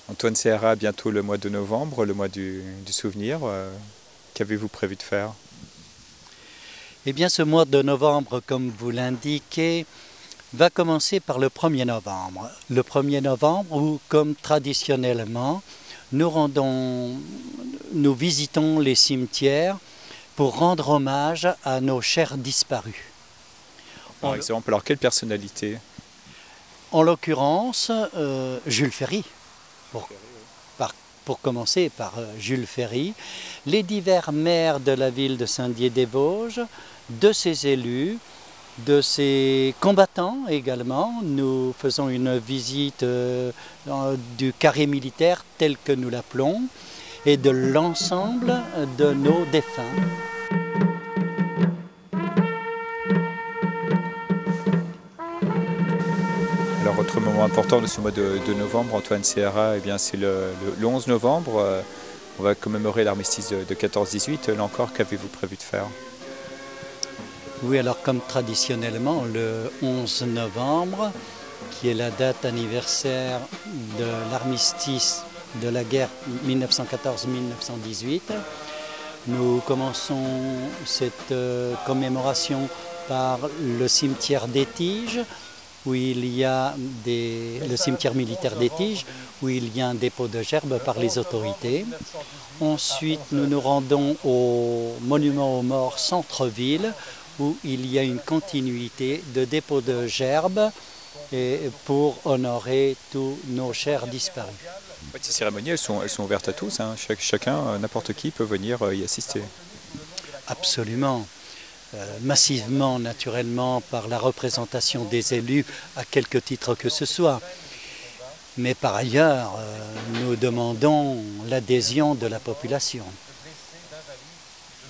Antoine Seara, bientôt le mois de novembre, le mois du souvenir. Qu'avez-vous prévu de faire? Eh bien, ce mois de novembre, comme vous l'indiquez, va commencer par le 1er novembre. Le 1er novembre où, comme traditionnellement, nous visitons les cimetières pour rendre hommage à nos chers disparus. Par exemple, alors quelle personnalité? En l'occurrence, Jules Ferry. Pour commencer par Jules Ferry, les divers maires de la ville de Saint-Dié-des-Vosges, de ses élus, de ses combattants également. Nous faisons une visite du carré militaire tel que nous l'appelons et de l'ensemble de nos défunts. Alors, autre moment important de ce mois de novembre, Antoine Seara, eh bien, c'est le 11 novembre. On va commémorer l'armistice de 14-18. Là encore, qu'avez-vous prévu de faire? Oui, alors comme traditionnellement, le 11 novembre, qui est la date anniversaire de l'armistice de la guerre 1914-1918, nous commençons cette commémoration par le cimetière d'Étiges, où il y a le cimetière militaire d'Étiges, où il y a un dépôt de gerbes par les autorités. Ensuite, nous nous rendons au monument aux morts centre-ville, où il y a une continuité de dépôt de gerbes pour honorer tous nos chers disparus. Ces cérémonies, elles sont ouvertes à tous, hein. Chacun, n'importe qui peut venir y assister. Absolument. Massivement, naturellement, par la représentation des élus à quelque titre que ce soit. Mais par ailleurs, nous demandons l'adhésion de la population.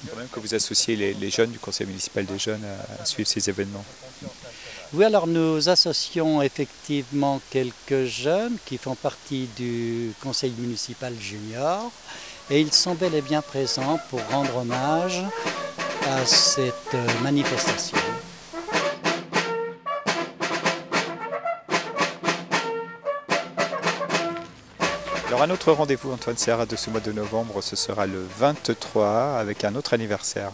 Il faut même que vous associez les jeunes du conseil municipal des jeunes à suivre ces événements. Oui, alors nous associons effectivement quelques jeunes qui font partie du conseil municipal junior et ils sont bel et bien présents pour rendre hommage à cette manifestation. Alors un autre rendez-vous, Antoine Seara, de ce mois de novembre, ce sera le 23 avec un autre anniversaire.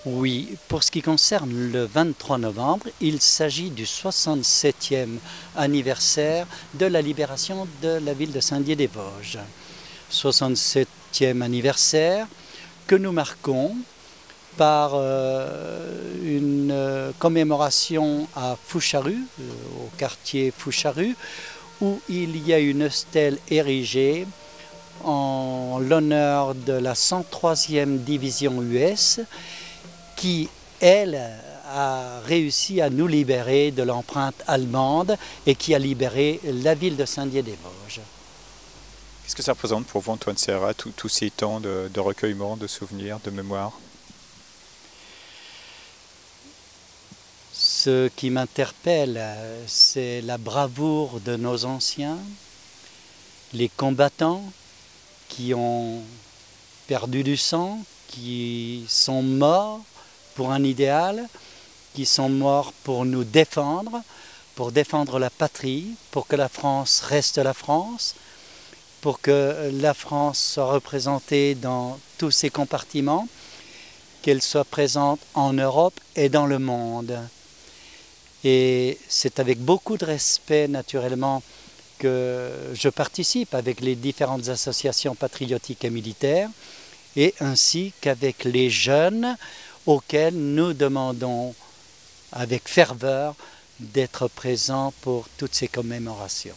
Oui, pour ce qui concerne le 23 novembre, il s'agit du 67e anniversaire de la libération de la ville de Saint-Dié-des-Vosges. 67e anniversaire que nous marquons par une commémoration à Foucharus, au quartier Foucharus, où il y a une stèle érigée en l'honneur de la 103e division US qui, elle, a réussi à nous libérer de l'empreinte allemande et qui a libéré la ville de Saint-Dié-des-Vosges. Qu'est-ce que ça représente pour vous, Antoine Seara, tous ces temps de recueillement, de souvenirs, de mémoire? Ce qui m'interpelle, c'est la bravoure de nos anciens, les combattants qui ont perdu du sang, qui sont morts pour un idéal, qui sont morts pour nous défendre, pour défendre la patrie, pour que la France reste la France, pour que la France soit représentée dans tous ses compartiments, qu'elle soit présente en Europe et dans le monde. Et c'est avec beaucoup de respect, naturellement, que je participe avec les différentes associations patriotiques et militaires, et ainsi qu'avec les jeunes auxquels nous demandons avec ferveur d'être présents pour toutes ces commémorations.